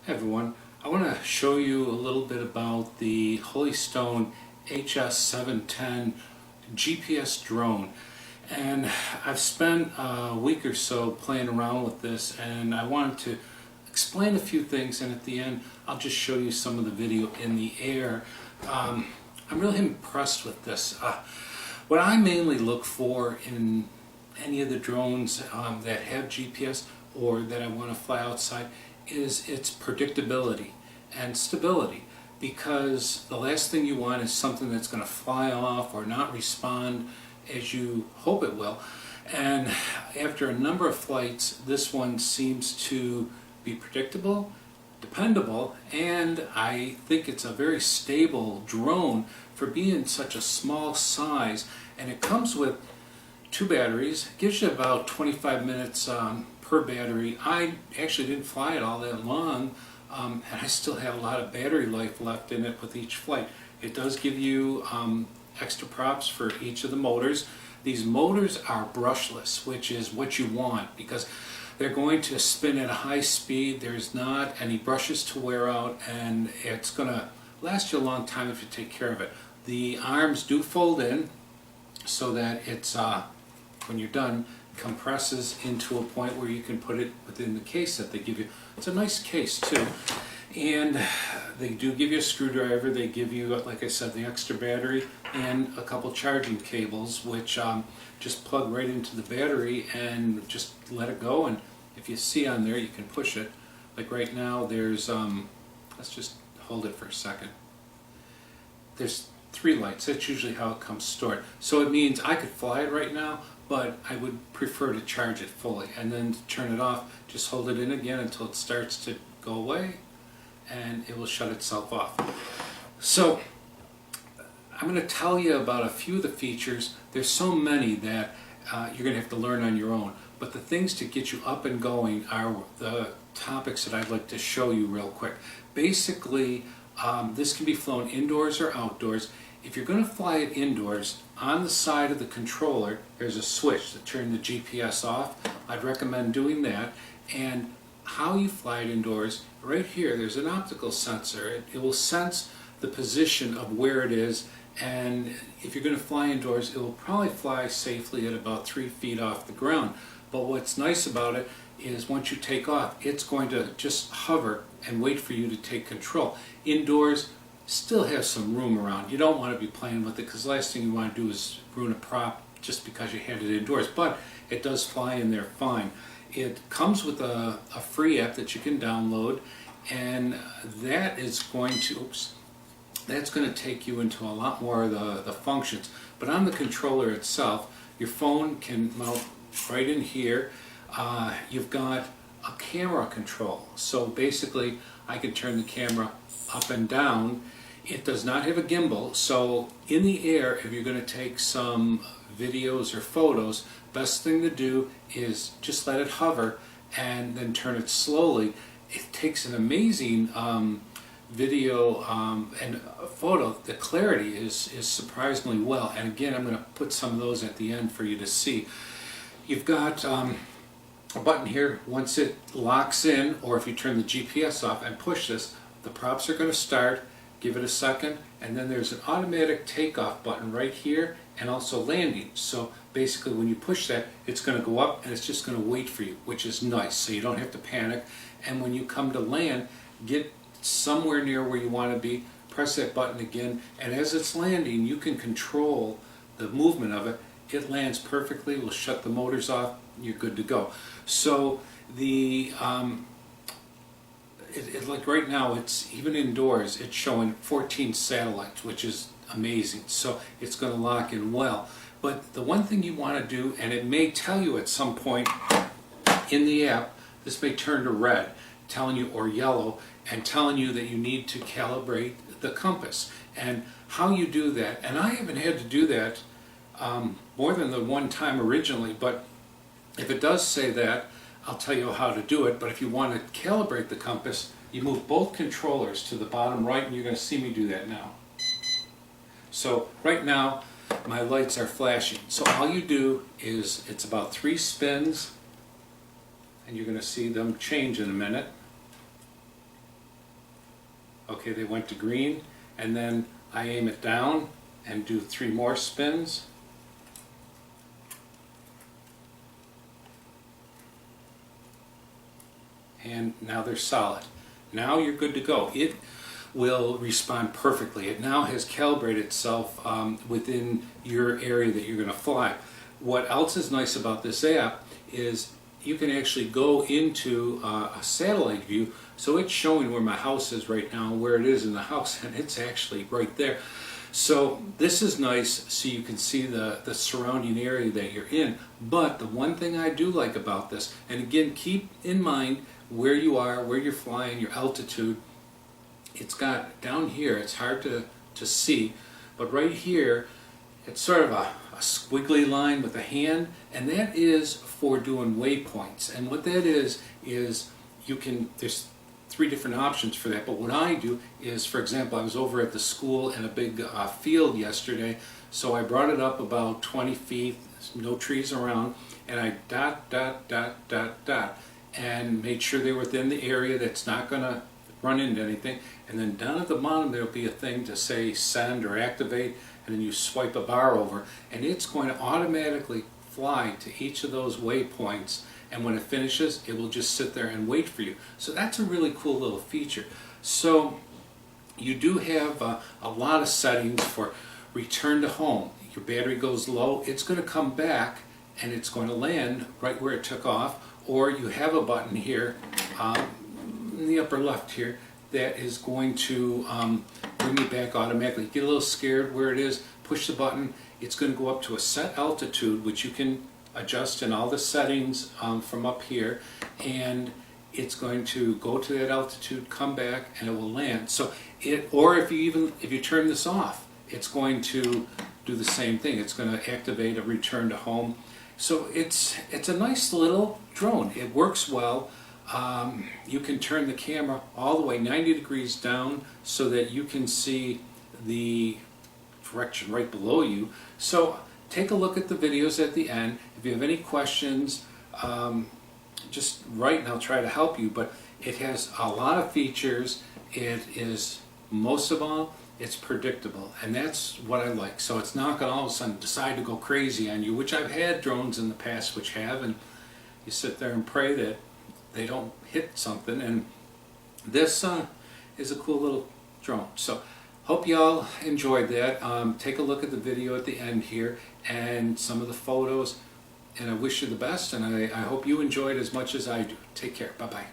Hi everyone, I want to show you a little bit about the Stone HS710 GPS drone. And I've spent a week or so playing around with this, and I wanted to explain a few things, and at the end I'll just show you some of the video in the air. I'm really impressed with this. What I mainly look for in any of the drones that have GPS or that I want to fly outside is its predictability and stability, because the last thing you want is something that's going to fly off or not respond as you hope it will. And after a number of flights, this one seems to be predictable, dependable, and I think it's a very stable drone for being such a small size. And it comes with 2 batteries, gives you about 25 minutes per battery. I actually didn't fly it all that long, and I still have a lot of battery life left in it with each flight. It does give you extra props for each of the motors. These motors are brushless, which is what you want, because they're going to spin at a high speed. There's not any brushes to wear out, and it's going to last you a long time if you take care of it. The arms do fold in so that it's when you're done, compresses into a point where you can put it within the case that they give you. It's a nice case too, and they do give you a screwdriver. They give you, like I said, the extra battery and a couple charging cables, which just plug right into the battery and just let it go. And if you see on there, you can push it. Like right now, there's let's just hold it for a second. There's 3 lights. That's usually how it comes stored. So it means I could fly it right now, but I would prefer to charge it fully, and then to turn it off, just hold it in again until it starts to go away, and it will shut itself off. So I'm going to tell you about a few of the features. There's so many that you're going to have to learn on your own, but the things to get you up and going are the topics that I'd like to show you real quick. Basically, this can be flown indoors or outdoors. If you're going to fly it indoors, on the side of the controller there's a switch to turn the GPS off. I'd recommend doing that. And how you fly it indoors, right here there's an optical sensor. It will sense the position of where it is, and if you're going to fly indoors, it will probably fly safely at about 3 feet off the ground. But what's nice about it is once you take off, it's going to just hover and wait for you to take control. Indoors, still have some room around. You don't want to be playing with it, because the last thing you want to do is ruin a prop just because you had it indoors. But it does fly in there fine. It comes with a free app that you can download, and that is going to, that's going to take you into a lot more of the functions. But on the controller itself, your phone can mount right in here. You've got a camera control. So basically, I can turn the camera up and down. It does not have a gimbal, so in the air, if you're going to take some videos or photos, best thing to do is just let it hover and then turn it slowly. It takes an amazing video and photo. The clarity is surprisingly well, and again, I'm going to put some of those at the end for you to see. You've got a button here. Once it locks in, or if you turn the GPS off and push this, the props are going to start. Give it a second, and then there's an automatic takeoff button right here, and also landing. So basically when you push that, it's going to go up and it's just going to wait for you, which is nice, so you don't have to panic. And when you come to land, get somewhere near where you want to be, press that button again, and as it's landing, you can control the movement of it. It lands perfectly, we'll shut the motors off, you're good to go. So the like right now, it's even indoors, it's showing 14 satellites, which is amazing. So it's going to lock in well. But the one thing you want to do, and it may tell you at some point in the app, this may turn to red, telling you, or yellow, and telling you that you need to calibrate the compass. And how you do that, and I haven't had to do that more than the one time originally, but if it does say that, I'll tell you how to do it. But if you want to calibrate the compass, you move both controllers to the bottom right, and you're going to see me do that now. So right now my lights are flashing. So all you do is, it's about 3 spins, and you're going to see them change in a minute. Okay, they went to green, and then I aim it down and do 3 more spins. And now they're solid. Now you're good to go. It will respond perfectly. It now has calibrated itself within your area that you're going to fly. What else is nice about this app is you can actually go into a satellite view, so it's showing where my house is right now, where it is in the house, and it's actually right there. So this is nice, so you can see the surrounding area that you're in. But the one thing I do like about this, and again, keep in mind where you are, where you're flying, your altitude. It's got down here, it's hard to see, but right here it's sort of a squiggly line with a hand, and that is for doing waypoints. And what that is you can, there's 3 different options for that, but what I do is, for example, I was over at the school in a big field yesterday, so I brought it up about 20 feet, no trees around, and I dot, dot, dot, dot, dot, and made sure they're within the area that's not going to run into anything. And then down at the bottom there'll be a thing to say send or activate, and then you swipe a bar over, and it's going to automatically fly to each of those waypoints, and when it finishes it will just sit there and wait for you. So that's a really cool little feature. So you do have a lot of settings for return to home. Your battery goes low, it's going to come back and it's going to land right where it took off, or you have a button here in the upper left here that is going to bring you back automatically. Get a little scared where it is, push the button, it's going to go up to a set altitude, which you can adjust in all the settings from up here, and it's going to go to that altitude, come back, and it will land. So or if you turn this off, it's going to do the same thing. It's going to activate a return to home. So it's a nice little drone. It works well. You can turn the camera all the way 90 degrees down so that you can see the direction right below you. So take a look at the videos at the end. If you have any questions, just write and I'll try to help you. But it has a lot of features. It is, most of all, it's predictable, and that's what I like. So it's not going to all of a sudden decide to go crazy on you, which I've had drones in the past which have, and you sit there and pray that they don't hit something. And this is a cool little drone. So hope y'all enjoyed that. Take a look at the video at the end here and some of the photos, and I wish you the best, and I hope you enjoyed as much as I do. Take care. Bye-bye.